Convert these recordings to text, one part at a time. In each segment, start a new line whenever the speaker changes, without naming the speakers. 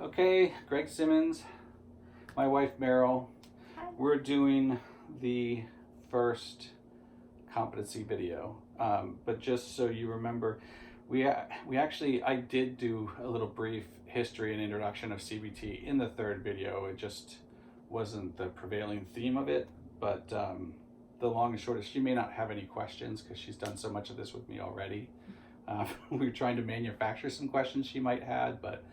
Okay, Greg Simmons, my wife Meryl.
Hi.
We're doing the first competency video, but just so you remember, we actually I did do a little brief history and introduction of CBT in the third video. It just wasn't the prevailing theme of it, but the long and short is she may not have any questions because she's done so much of this with me already. We were trying to manufacture some questions she might have, but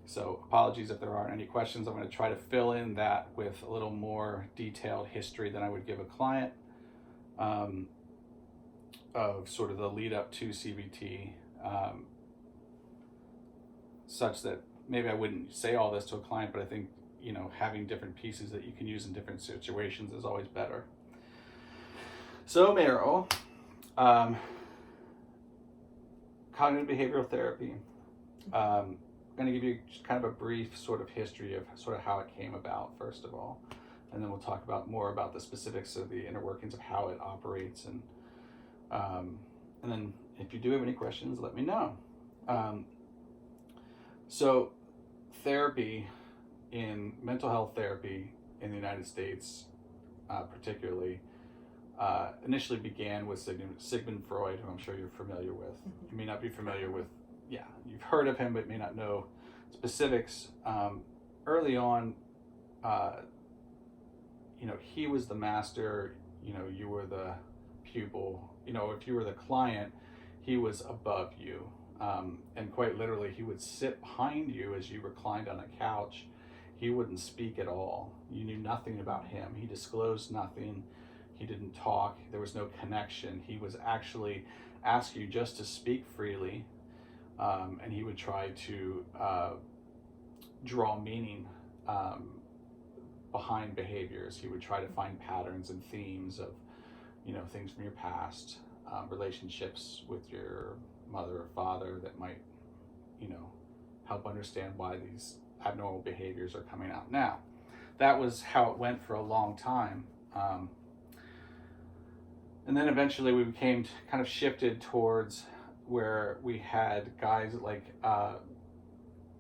so apologies if there aren't any questions. I'm going to try to fill in that with a little more detailed history than I would give a client of sort of the lead up to CBT, such that maybe I wouldn't say all this to a client, but I think, you know, having different pieces that you can use in different situations is always better. So Meryl, cognitive behavioral therapy. I'm going to give you kind of a brief sort of history of sort of how it came about, first of all, and then we'll talk about more about the specifics of the inner workings of how it operates, and then if you do have any questions, let me know. So therapy, in mental health therapy in the United States, particularly, initially began with Sigmund Freud, who I'm sure you're familiar with. You may not be familiar with, you've heard of him, but may not know specifics. Early on, he was the master, you were the pupil. If you were the client, he was above you. And quite literally, he would sit behind you as you reclined on a couch. He wouldn't speak at all. You knew nothing about him. He disclosed nothing. He didn't talk. There was no connection. He was actually ask you just to speak freely, and he would try to draw meaning behind behaviors. He would try to find patterns and themes of, things from your past, relationships with your mother or father that might, help understand why these abnormal behaviors are coming out. Now, that was how it went for a long time. And then eventually we became kind of shifted towards where we had guys like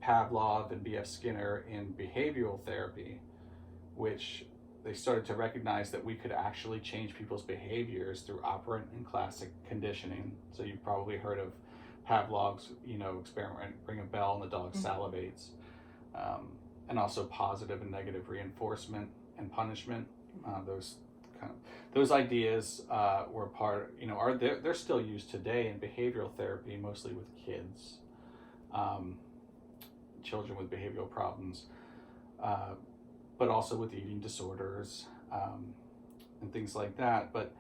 Pavlov and B.F. Skinner in behavioral therapy, which they started to recognize that we could actually change people's behaviors through operant and classic conditioning. So you've probably heard of Pavlov's, experiment, ring a bell and the dog salivates. And also positive and negative reinforcement and punishment. Those ideas were part, they're still used today in behavioral therapy, mostly with kids, children with behavioral problems, but also with eating disorders and things like that. But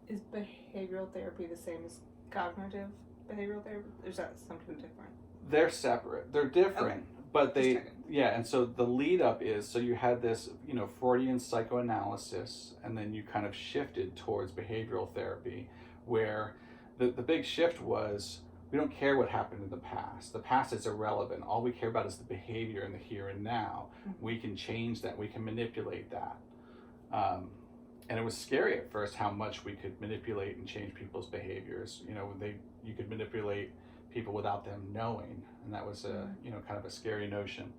is behavioral therapy the same as cognitive behavioral therapy? Or is that something different?
They're separate. They're different,
okay.
But and so the lead up is, so you had this, Freudian psychoanalysis, and then you kind of shifted towards behavioral therapy, where the big shift was, we don't care what happened in the past. The past is irrelevant. All we care about is the behavior in the here and now. We can change that. We can manipulate that. And it was scary at first how much we could manipulate and change people's behaviors. You could manipulate people without them knowing, and that was a kind of a scary notion.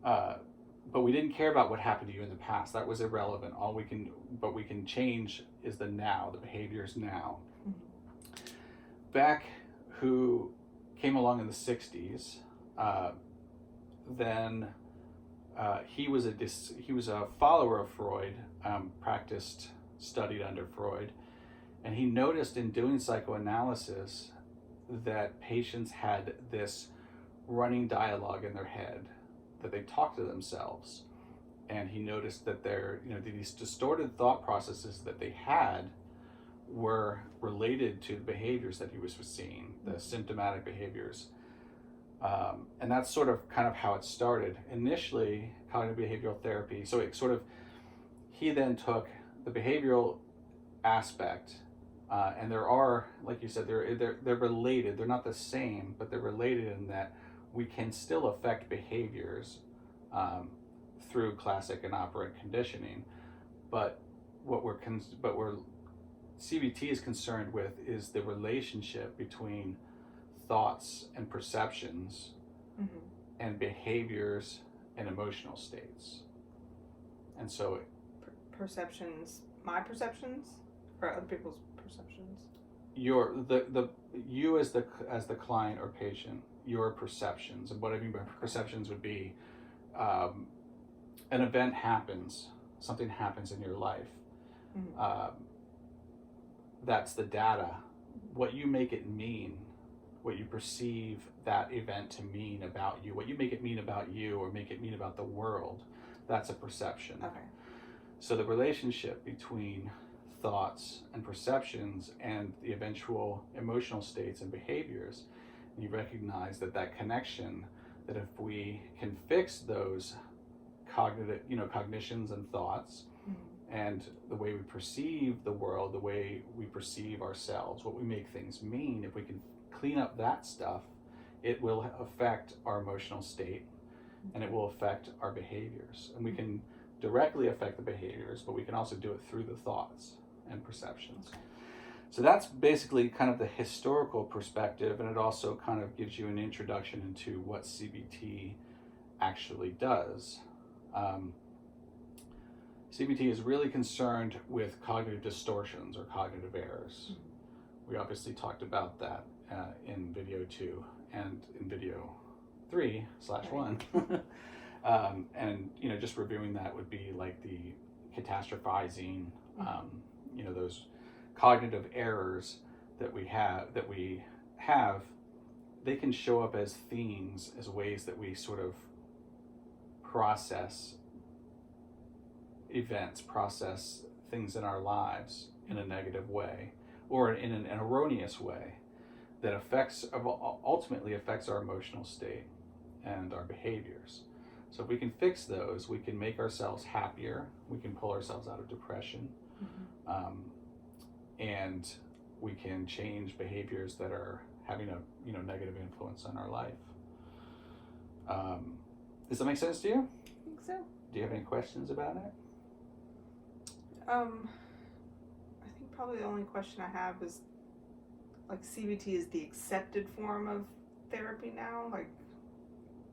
But we didn't care about what happened to you in the past. That was irrelevant. What we can change is the now, the behaviors now. Beck, who came along in the 60s, then he was a follower of Freud, studied under Freud, and he noticed in doing psychoanalysis that patients had this running dialogue in their head, that they talked to themselves. And he noticed that these distorted thought processes that they had were related to the behaviors that he was seeing, the symptomatic behaviors. And that's sort of kind of how it started. Initially, cognitive behavioral therapy, he then took the behavioral aspect, and there are, like you said, they're related. They're not the same, but they're related in that we can still affect behaviors through classic and operant conditioning. But what CBT is concerned with is the relationship between thoughts and perceptions
Mm-hmm.
and behaviors and emotional states. And so
Perceptions, my perceptions, or other people's perceptions.
you as the client or patient, your perceptions, and what I mean by perceptions would be, an event happens, something happens in your life.
Mm-hmm.
That's the data. What you make it mean, what you perceive that event to mean about you, what you make it mean about you or make it mean about the world, that's a perception.
Okay.
So the relationship between thoughts and perceptions and the eventual emotional states and behaviors, you recognize that connection, that if we can fix those cognitions and thoughts,
Mm-hmm.
and the way we perceive the world, the way we perceive ourselves, what we make things mean, if we can clean up that stuff, it will affect our emotional state and it will affect our behaviors. And we can directly affect the behaviors, but we can also do it through the thoughts and perceptions.
Okay.
So that's basically kind of the historical perspective, and it also kind of gives you an introduction into what CBT actually does. CBT is really concerned with cognitive distortions or cognitive errors.
Mm-hmm.
We obviously talked about that in video 2 and in video 3/1. And just reviewing that would be like the catastrophizing, those cognitive errors that we have, they can show up as themes, as ways that we sort of process events, process things in our lives in a negative way or in an erroneous way that ultimately affects our emotional state and our behaviors. So if we can fix those, we can make ourselves happier, we can pull ourselves out of depression,
Mm-hmm.
and we can change behaviors that are having a negative influence on our life. Does that make sense to you?
I think so.
Do you have any questions about it?
I think probably the only question I have is, like, CBT is the accepted form of therapy now. Like,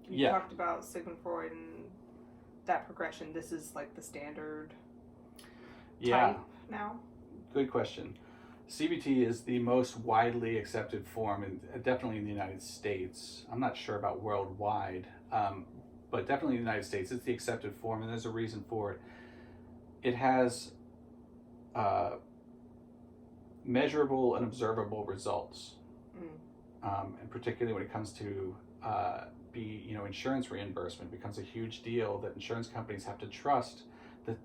you talked about Sigmund Freud and that progression. This is like the standard type now. Good
question. CBT is the most widely accepted form, and definitely in the United States. I'm not sure about worldwide, but definitely in the United States, it's the accepted form, and there's a reason for it. It has measurable and observable results, and particularly when it comes to insurance reimbursement becomes a huge deal that insurance companies have to trust that,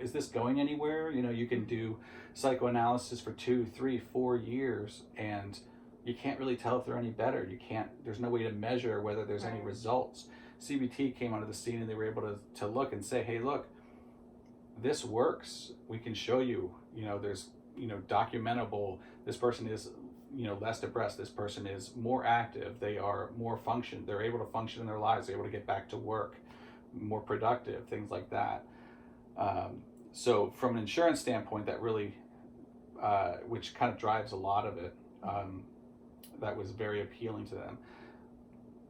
is this going anywhere? You can do psychoanalysis for 2, 3, 4 years and you can't really tell if they're any better. There's no way to measure whether there's any results. CBT came onto the scene and they were able to look and say, hey, look, this works. We can show you, there's, documentable, this person is, less depressed, this person is more active, they are more they're able to function in their lives, they're able to get back to work, more productive, things like that. So from an insurance standpoint, that really, which kind of drives a lot of it, that was very appealing to them.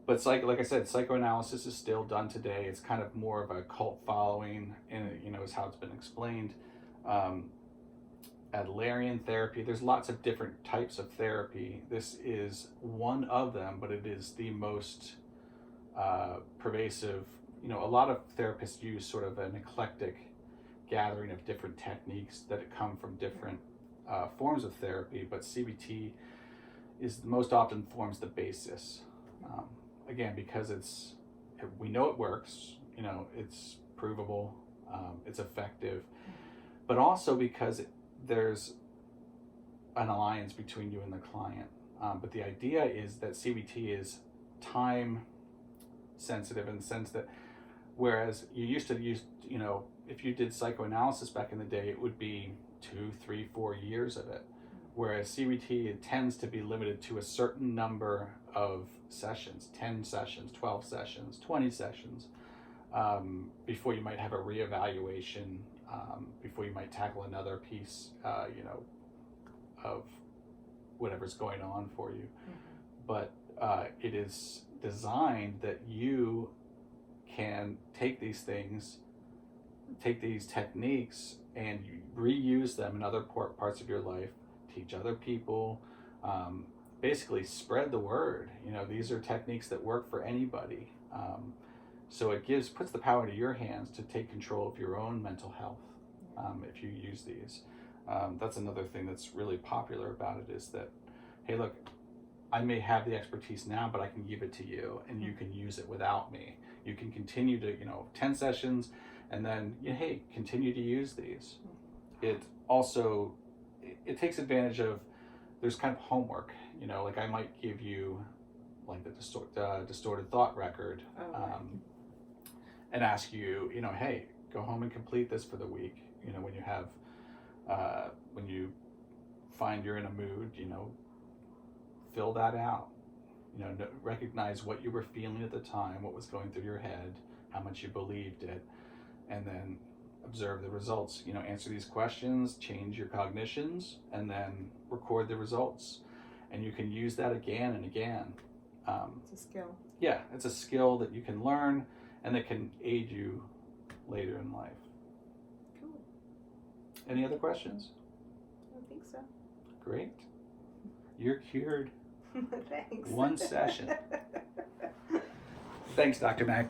But like I said, psychoanalysis is still done today. It's kind of more of a cult following, and is how it's been explained. Adlerian therapy, there's lots of different types of therapy. This is one of them, but it is the most pervasive. A lot of therapists use sort of an eclectic gathering of different techniques that come from different forms of therapy, but CBT is most often forms the basis. Again, because we know it works, it's provable, it's effective, but also because there's an alliance between you and the client. But the idea is that CBT is time sensitive in the sense that whereas you used to use, if you did psychoanalysis back in the day, it would be 2, 3, 4 years of it. Whereas CBT, it tends to be limited to a certain number of sessions, 10 sessions, 12 sessions, 20 sessions, before you might have a reevaluation, before you might tackle another piece, of whatever's going on for you. but it is designed that you can take these things, take these techniques, and you reuse them in other parts of your life, teach other people, basically spread the word. You know, these are techniques that work for anybody. So it puts the power into your hands to take control of your own mental health if you use these. That's another thing that's really popular about it, is that, hey, look, I may have the expertise now, but I can give it to you, and you can use it without me. You can continue to, 10 sessions, and then, hey, continue to use these. It also, it takes advantage of, there's kind of homework, like I might give you like the distorted thought record, and ask you, hey, go home and complete this for the week. When you have, when you find you're in a mood, fill that out. Recognize what you were feeling at the time, what was going through your head, how much you believed it, and then observe the results. Answer these questions, change your cognitions, and then record the results. And you can use that again and again.
It's a skill.
Yeah, it's a skill that you can learn and that can aid you later in life.
Cool.
Any other questions?
I think so.
Great. You're cured.
Thanks.
One session. Thanks, Dr. Mack.